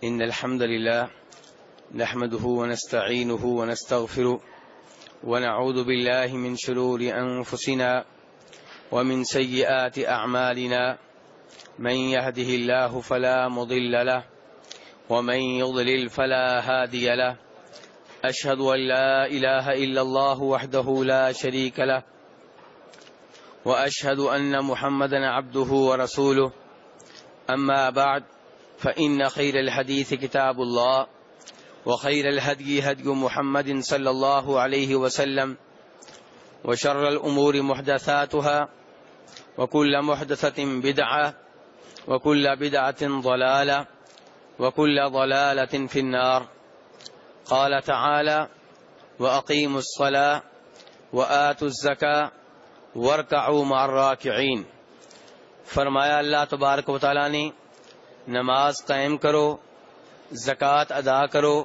إن الحمد لله نحمده ونستعينه ونستغفره ونعوذ بالله من شرور أنفسنا ومن سيئات أعمالنا من يهده الله فلا مضل له ومن يضلل فلا هادي له أشهد أن لا إله إلا الله وحده لا شريك له وأشهد أن محمدا عبده ورسوله أما بعد فإن خير الحديث كتاب الله وخير الهدي هدي محمد صلى الله عليه وسلم وشر الأمور محدثاتها وكل محدثة بدعة وكل بدعة ضلالة وكل ضلالة في النار. قال تعالى وأقيموا الصلاة وآتوا الزكاة واركعوا مع الراكعين. فرمایا اللہ تبارک و تعالیٰ نے نماز قائم کرو، زکوٰۃ ادا کرو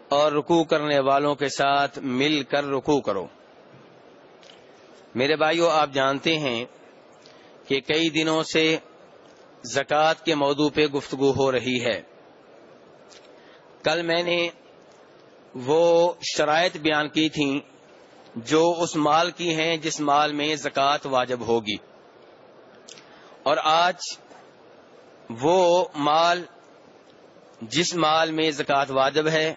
اور رکوع کرنے والوں کے ساتھ مل کر رکوع کرو. میرے بھائیو، آپ جانتے ہیں کہ کئی دنوں سے زکوٰۃ کے موضوع پہ گفتگو ہو رہی ہے. کل میں نے وہ شرائط بیان کی تھیں جو اس مال کی ہیں جس مال میں زکوٰۃ واجب ہوگی، اور آج وہ مال جس مال میں زکوٰۃ واجب ہے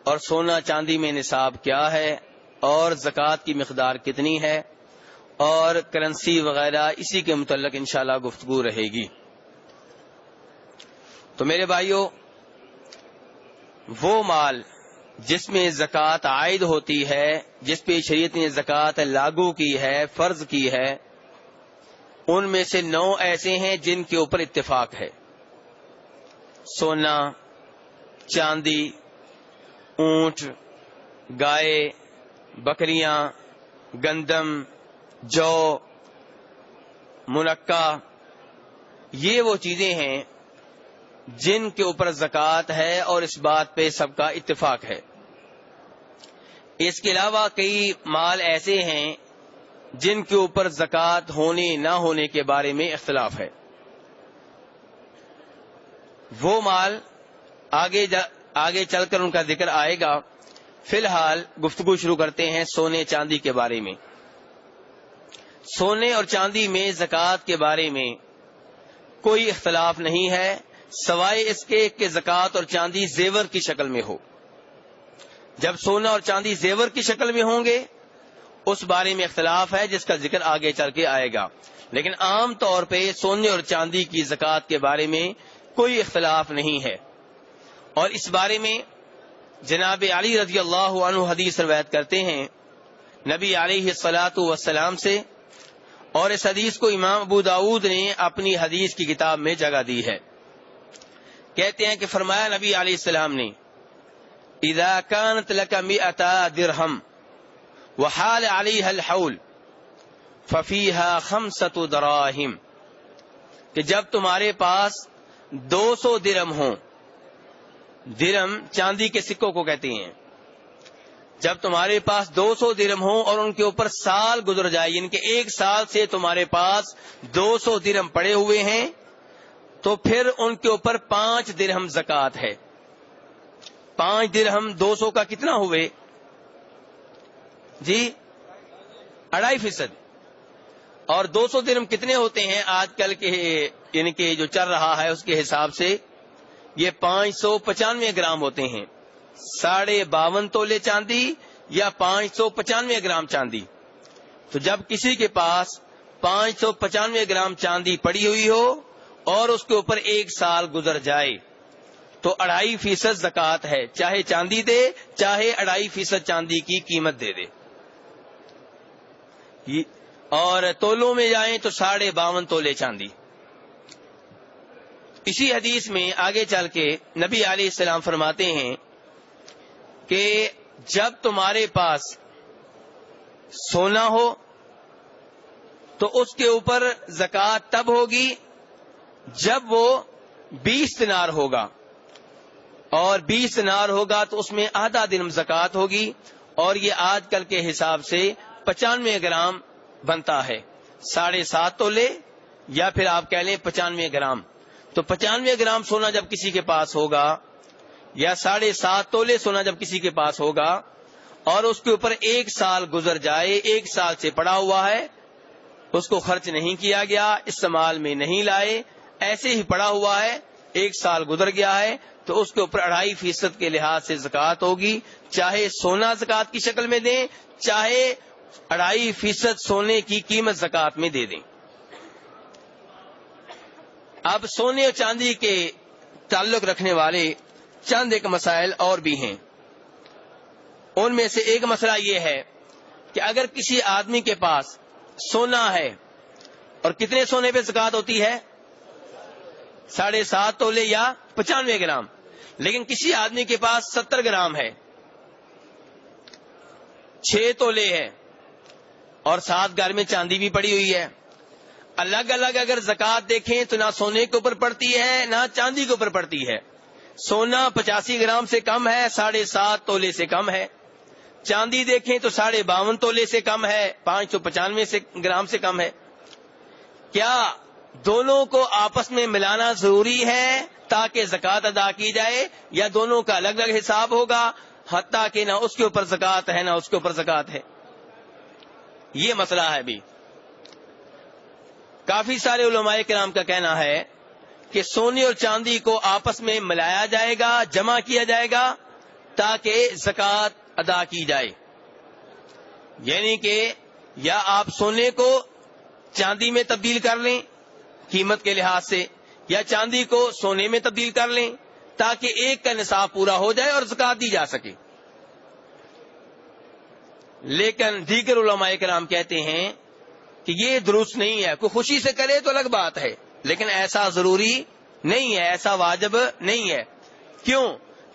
اور سونا چاندی میں نصاب کیا ہے اور زکوٰۃ کی مقدار کتنی ہے اور کرنسی وغیرہ، اسی کے متعلق انشاءاللہ گفتگو رہے گی. تو میرے بھائیو، وہ مال جس میں زکوٰۃ عائد ہوتی ہے، جس پہ شریعت نے زکوٰۃ لاگو کی ہے، فرض کی ہے، ان میں سے 9 ایسے ہیں جن کے اوپر اتفاق ہے. سونا، چاندی، اونٹ، گائے، بکریاں، گندم، جو، منقع، یہ وہ چیزیں ہیں جن کے اوپر زکوٰۃ ہے اور اس بات پہ سب کا اتفاق ہے. اس کے علاوہ کئی مال ایسے ہیں جن کے اوپر زکوٰۃ ہونے نہ ہونے کے بارے میں اختلاف ہے. وہ مال آگے چل کر ان کا ذکر آئے گا. فی الحال گفتگو شروع کرتے ہیں سونے چاندی کے بارے میں. سونے اور چاندی میں زکوٰۃ کے بارے میں کوئی اختلاف نہیں ہے سوائے اس کے کہ زکوٰۃ اور چاندی زیور کی شکل میں ہو. جب سونا اور چاندی زیور کی شکل میں ہوں گے اس بارے میں اختلاف ہے جس کا ذکر آگے چل کے آئے گا. لیکن عام طور پہ سونے اور چاندی کی زکوٰۃ کے بارے میں کوئی اختلاف نہیں ہے. اور اس بارے میں جناب علی رضی اللہ عنہ حدیث روایت کرتے ہیں نبی علیہ الصلاۃ والسلام سے، اور اس حدیث کو امام ابو داؤد نے اپنی حدیث کی کتاب میں جگہ دی ہے. کہتے ہیں کہ فرمایا نبی علیہ السلام نے اذا كانت لك 100 درہم وحال عليها الحول ففيها 5 دراهم، کہ جب تمہارے پاس 200 درہم ہوں، درہم چاندی کے سکوں کو کہتے ہیں، جب تمہارے پاس 200 درہم ہوں اور ان کے اوپر سال گزر جائے، یعنی کہ 1 سال سے تمہارے پاس 200 درہم پڑے ہوئے ہیں، تو پھر ان کے اوپر 5 درہم زکوٰۃ ہے. 5 درہم 200 کا کتنا ہوئے جی؟ 2.5%. اور 200 درہم کتنے ہوتے ہیں آج کل کے، یعنی کہ جو چل رہا ہے اس کے حساب سے یہ 595 گرام ہوتے ہیں. 52.5 تولے چاندی یا 595 گرام چاندی. تو جب کسی کے پاس 595 گرام چاندی پڑی ہوئی ہو اور اس کے اوپر 1 سال گزر جائے تو 2.5% زکوٰۃ ہے، چاہے چاندی دے چاہے 2.5% چاندی کی قیمت دے دے. اور تولوں میں جائیں تو 52.5 تولے چاندی. اسی حدیث میں آگے چل کے نبی علیہ السلام فرماتے ہیں کہ جب تمہارے پاس سونا ہو تو اس کے اوپر زکوٰۃ تب ہوگی جب وہ 20 دینار ہوگا، اور 20 دینار ہوگا تو اس میں آدھا درہم زکوٰۃ ہوگی، اور یہ آج کل کے حساب سے 95 گرام بنتا ہے، 7.5 تولے یا پھر آپ کہہ لیں 95 گرام. تو 95 گرام سونا جب کسی کے پاس ہوگا یا 7.5 تولے سونا جب کسی کے پاس ہوگا اور اس کے اوپر 1 سال گزر جائے، 1 سال سے پڑا ہوا ہے، اس کو خرچ نہیں کیا گیا، استعمال میں نہیں لائے، ایسے ہی پڑا ہوا ہے، 1 سال گزر گیا ہے، تو اس کے اوپر 2.5% کے لحاظ سے زکوٰۃ ہوگی، چاہے سونا زکوٰۃ کی شکل میں دیں، چاہے 2.5% سونے کی قیمت زکوٰۃ میں دے دیں۔ اب سونے اور چاندی کے تعلق رکھنے والے چند ایک مسائل اور بھی ہیں۔ ان میں سے ایک مسئلہ یہ ہے کہ اگر کسی آدمی کے پاس سونا ہے، اور کتنے سونے پہ زکوٰۃ ہوتی ہے؟ 7.5 تولے یا 95 گرام، لیکن کسی آدمی کے پاس 70 گرام ہے، 6 تولے ہے، اور 7 گھر میں چاندی بھی پڑی ہوئی ہے، الگ الگ اگر زکوٰۃ دیکھیں تو نہ سونے کے اوپر پڑتی ہے نہ چاندی کے اوپر پڑتی ہے۔ سونا 85 گرام سے کم ہے، 7.5 تولے سے کم ہے، چاندی دیکھیں تو 52.5 تولے سے کم ہے، 595 گرام سے کم ہے۔ کیا دونوں کو آپس میں ملانا ضروری ہے تاکہ زکوٰۃ ادا کی جائے، یا دونوں کا الگ الگ حساب ہوگا، حتیٰ کہ نہ اس کے اوپر زکوٰۃ ہے نہ اس کے اوپر زکوٰۃ ہے؟ یہ مسئلہ ہے بھی۔ کافی سارے علماء کرام کا کہنا ہے کہ سونے اور چاندی کو آپس میں ملایا جائے گا، جمع کیا جائے گا تاکہ زکوٰۃ ادا کی جائے، یعنی کہ یا آپ سونے کو چاندی میں تبدیل کر لیں قیمت کے لحاظ سے، یا چاندی کو سونے میں تبدیل کر لیں تاکہ ایک کا نصاب پورا ہو جائے اور زکوٰۃ دی جا سکے۔ لیکن دیگر علماء کرام کہتے ہیں کہ یہ درست نہیں ہے، کوئی خوشی سے کرے تو الگ بات ہے، لیکن ایسا ضروری نہیں ہے، ایسا واجب نہیں ہے۔ کیوں؟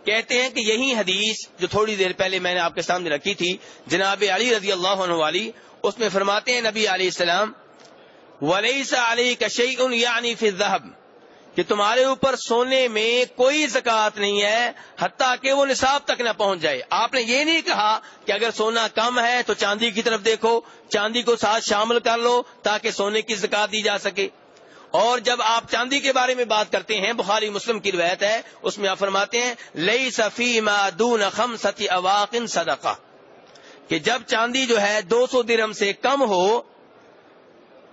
کہتے ہیں کہ یہی حدیث جو تھوڑی دیر پہلے میں نے آپ کے سامنے رکھی تھی، جناب علی رضی اللہ عنہ والی، اس میں فرماتے ہیں نبی علیہ السلام وَلَيْسَ عَلَيْكَ شَيْءٌ یعنی فِي الذَّهَبِ، کہ تمہارے اوپر سونے میں کوئی زکوٰۃ نہیں ہے حتیٰ کہ وہ نصاب تک نہ پہنچ جائے۔ آپ نے یہ نہیں کہا کہ اگر سونا کم ہے تو چاندی کی طرف دیکھو، چاندی کو ساتھ شامل کر لو تاکہ سونے کی زکوٰۃ دی جا سکے۔ اور جب آپ چاندی کے بارے میں بات کرتے ہیں، بخاری مسلم کی روایت ہے، اس میں آپ فرماتے ہیں لَيْسَ فِي مَا دُونَ 5 أَوَاقٍ صَدَقَةٌ، کہ جب چاندی جو ہے 200 درہم سے کم ہو،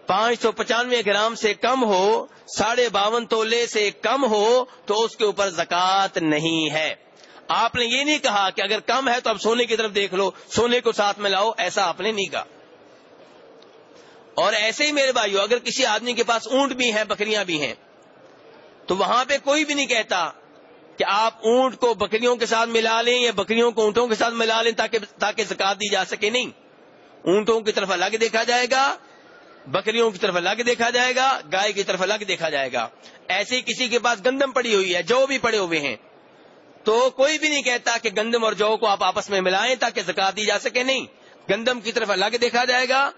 595 گرام سے کم ہو، 52.5 تولے سے کم ہو، تو اس کے اوپر زکوٰۃ نہیں ہے۔ آپ نے یہ نہیں کہا کہ اگر کم ہے تو اب سونے کی طرف دیکھ لو، سونے کو ساتھ میں لاؤ، ایسا آپ نے نہیں کہا۔ اور ایسے ہی میرے بھائیو، اگر کسی آدمی کے پاس اونٹ بھی ہیں، بکریاں بھی ہیں، تو وہاں پہ کوئی بھی نہیں کہتا کہ آپ اونٹ کو بکریوں کے ساتھ ملا لیں یا بکریوں کو اونٹوں کے ساتھ ملا لیں تاکہ زکوٰۃ دی جا سکے۔ نہیں، اونٹوں کی طرف الگ دیکھا جائے گا، بکریوں کی طرف الگ دیکھا جائے گا، گائے کی طرف الگ دیکھا جائے گا۔ ایسے ہی کسی کے پاس گندم پڑی ہوئی ہے، جو بھی پڑے ہوئے ہیں، تو کوئی بھی نہیں کہتا کہ گندم اور جو کو آپ آپس میں ملائیں تاکہ زکوٰۃ دی جا سکے۔ نہیں، گندم کی طرف الگ دیکھا جائے گا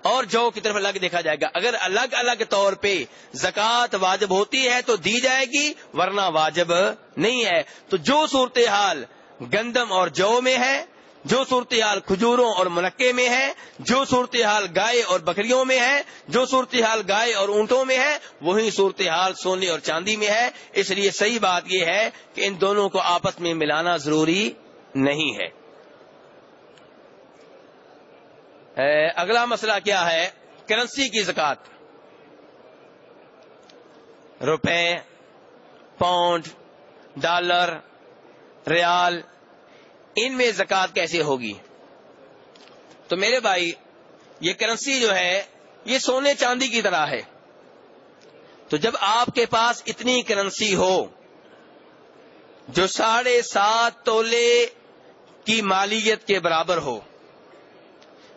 اور جو کی طرف الگ دیکھا جائے گا۔ اگر الگ الگ طور پہ زکوٰۃ واجب ہوتی ہے تو دی جائے گی، ورنہ واجب نہیں ہے۔ تو جو صورتحال گندم اور جو میں ہے، جو صورتحال کھجوروں اور منقے میں ہے، جو صورتحال گائے اور بکریوں میں ہے، جو صورتحال گائے اور اونٹوں میں ہے، وہی صورتحال سونے اور چاندی میں ہے۔ اس لیے صحیح بات یہ ہے کہ ان دونوں کو آپس میں ملانا ضروری نہیں ہے۔ اگلا مسئلہ کیا ہے؟ کرنسی کی زکوٰۃ۔ روپے، پاؤنڈ، ڈالر، ریال، ان میں زکوٰۃ کیسے ہوگی؟ تو میرے بھائی، یہ کرنسی جو ہے یہ سونے چاندی کی طرح ہے۔ تو جب آپ کے پاس اتنی کرنسی ہو جو 7.5 تولے کی مالیت کے برابر ہو،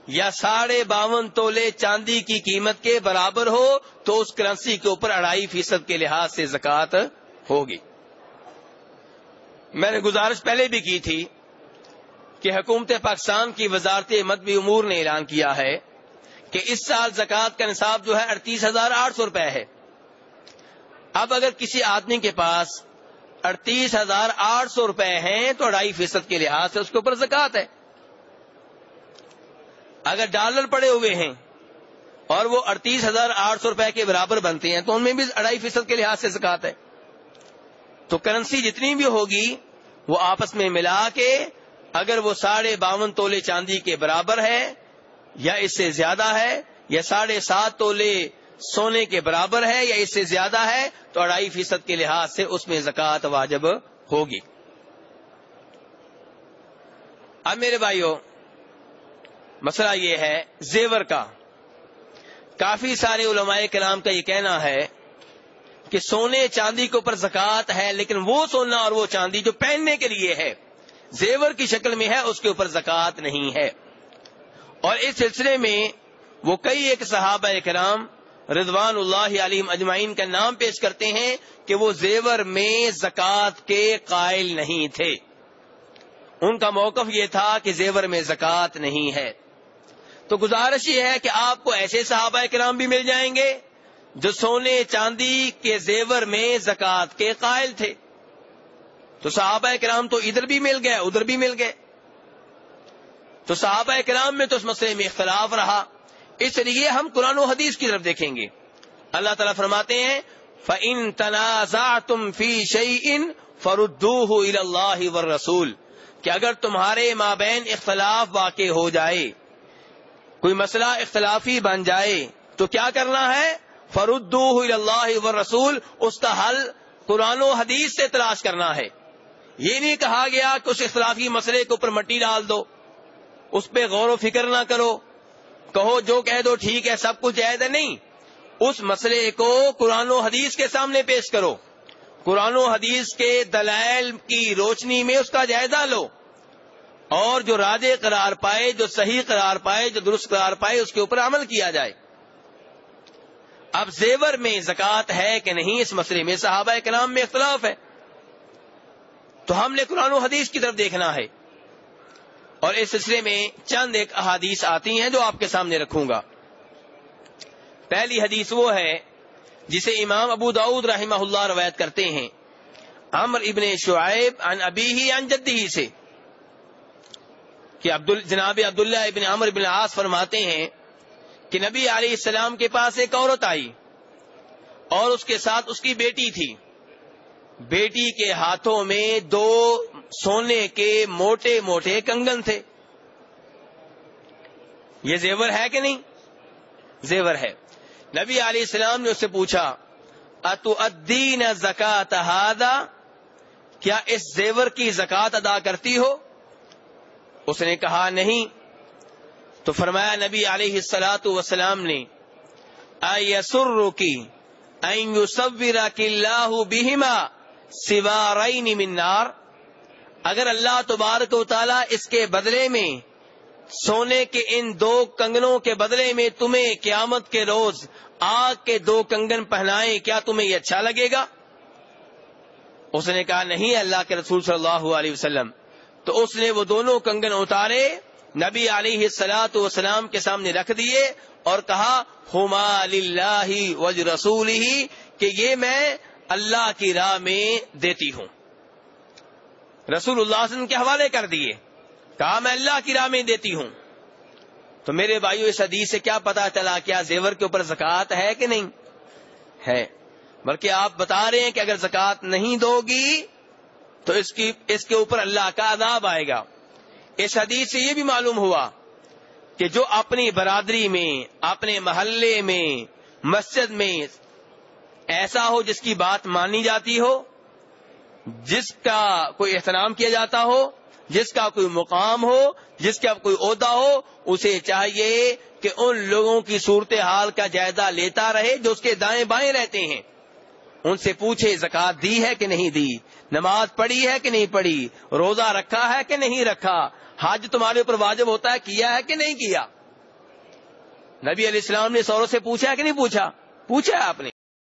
یا 52.5 تولے چاندی کی قیمت کے برابر ہو، تو اس کرنسی کے اوپر 2.5% کے لحاظ سے زکوٰۃ ہوگی۔ میں نے گزارش پہلے بھی کی تھی کہ حکومت پاکستان کی وزارت مدنی امور نے اعلان کیا ہے کہ اس سال زکوٰۃ کا نصاب جو ہے 38,800 روپے ہے۔ اب اگر کسی آدمی کے پاس 38,800 روپے ہیں تو 2.5% کے لحاظ سے اس کے اوپر زکوٰۃ ہے۔ اگر ڈالر پڑے ہوئے ہیں اور وہ 38,800 روپے کے برابر بنتے ہیں تو ان میں بھی 2.5% کے لحاظ سے زکات ہے. تو کرنسی جتنی بھی ہوگی وہ آپس میں ملا کے اگر وہ 52.5 تولے چاندی کے برابر ہے یا اس سے زیادہ ہے یا 7.5 تولے سونے کے برابر ہے یا اس سے زیادہ ہے تو 2.5% کے لحاظ سے اس میں زکات واجب ہوگی. اب میرے بھائیوں مسئلہ یہ ہے زیور کا. کافی سارے علماء کرام کا یہ کہنا ہے کہ سونے چاندی کے اوپر زکات ہے لیکن وہ سونا اور وہ چاندی جو پہننے کے لیے ہے زیور کی شکل میں ہے اس کے اوپر زکات نہیں ہے. اور اس سلسلے میں وہ کئی ایک صحابہ کرام رضوان اللہ علیہم اجمعین کا نام پیش کرتے ہیں کہ وہ زیور میں زکات کے قائل نہیں تھے. ان کا موقف یہ تھا کہ زیور میں زکات نہیں ہے. تو گزارش یہ ہے کہ آپ کو ایسے صحابہ کرام بھی مل جائیں گے جو سونے چاندی کے زیور میں زکات کے قائل تھے. تو صحابہ کرام تو ادھر بھی مل گئے ادھر بھی مل گئے. تو صحابہ کرام میں تو اس مسئلے میں اختلاف رہا. اس لیے ہم قرآن و حدیث کی طرف دیکھیں گے. اللہ تعالیٰ فرماتے ہیں فَإِن تَنَازَعْتُمْ فِي شَيْءٍ فَرُدُّوهُ إِلَى اللَّهِ وَالرَّسُولِ کہ اگر تمہارے مابین اختلاف واقع ہو جائے کوئی مسئلہ اختلافی بن جائے تو کیا کرنا ہے؟ فَرُدُّوهُ إِلَى اللَّهِ وَالرَّسُولِ اس کا حل قرآن و حدیث سے تلاش کرنا ہے. یہ نہیں کہا گیا کہ اس اختلافی مسئلے کے اوپر مٹی ڈال دو اس پہ غور و فکر نہ کرو کہو جو کہہ دو ٹھیک ہے سب کچھ جائز ہے. نہیں اس مسئلے کو قرآن و حدیث کے سامنے پیش کرو. قرآن و حدیث کے دلائل کی روشنی میں اس کا جائزہ لو اور جو راجح قرار پائے جو صحیح قرار پائے جو درست قرار پائے اس کے اوپر عمل کیا جائے. اب زیور میں زکات ہے کہ نہیں اس مسئلے میں صحابہ کرام میں اختلاف ہے تو ہم نے قرآن و حدیث کی طرف دیکھنا ہے. اور اس سلسلے میں چند ایک احادیث آتی ہیں جو آپ کے سامنے رکھوں گا. پہلی حدیث وہ ہے جسے امام ابو داؤد رحمہ اللہ روایت کرتے ہیں عمرو ابن شعیب عن ابیہ عن جدہ سے کہ جناب عبداللہ ابن عمرو ابن العاص فرماتے ہیں کہ نبی علیہ السلام کے پاس ایک عورت آئی اور اس کے ساتھ اس کی بیٹی تھی. بیٹی کے ہاتھوں میں 2 سونے کے موٹے موٹے کنگن تھے. یہ زیور ہے کہ نہیں؟ زیور ہے. نبی علیہ السلام نے اس سے پوچھا اتؤدین زکات ھذا کیا اس زیور کی زکات ادا کرتی ہو؟ اس نے کہا نہیں. تو فرمایا نبی علیہ الصلوۃ والسلام نے ایسرک ان یصورک اللہ بہما سوارین من نار اگر اللہ تبارک و تعالی اس کے بدلے میں سونے کے ان 2 کنگنوں کے بدلے میں تمہیں قیامت کے روز آگ کے 2 کنگن پہنائے کیا تمہیں یہ اچھا لگے گا؟ اس نے کہا نہیں اللہ کے رسول صلی اللہ علیہ وسلم. تو اس نے وہ دونوں کنگن اتارے نبی علیہ الصلوۃ والسلام کے سامنے رکھ دیے اور کہا ہما للہ ولرسولہ کہ یہ میں اللہ کی راہ میں دیتی ہوں. رسول اللہ صلی اللہ علیہ وسلم کے حوالے کر دیے کہا میں اللہ کی راہ میں دیتی ہوں. تو میرے بھائیو اس حدیث سے کیا پتا چلا کیا زیور کے اوپر زکات ہے کہ نہیں ہے؟ بلکہ آپ بتا رہے ہیں کہ اگر زکات نہیں دو گی تو اس کے اوپر اللہ کا عذاب آئے گا. اس حدیث سے یہ بھی معلوم ہوا کہ جو اپنی برادری میں اپنے محلے میں مسجد میں ایسا ہو جس کی بات مانی جاتی ہو جس کا کوئی احترام کیا جاتا ہو جس کا کوئی مقام ہو جس کا کوئی عہدہ ہو اسے چاہیے کہ ان لوگوں کی صورتحال کا جائزہ لیتا رہے جو اس کے دائیں بائیں رہتے ہیں. ان سے پوچھے زکات دی ہے کہ نہیں دی نماز پڑھی ہے کہ نہیں پڑھی روزہ رکھا ہے کہ نہیں رکھا حج تمہارے اوپر واجب ہوتا ہے کیا ہے کہ نہیں کیا. نبی علیہ السلام نے سوروں سے پوچھا ہے کہ نہیں پوچھا؟ پوچھا ہے آپ نے.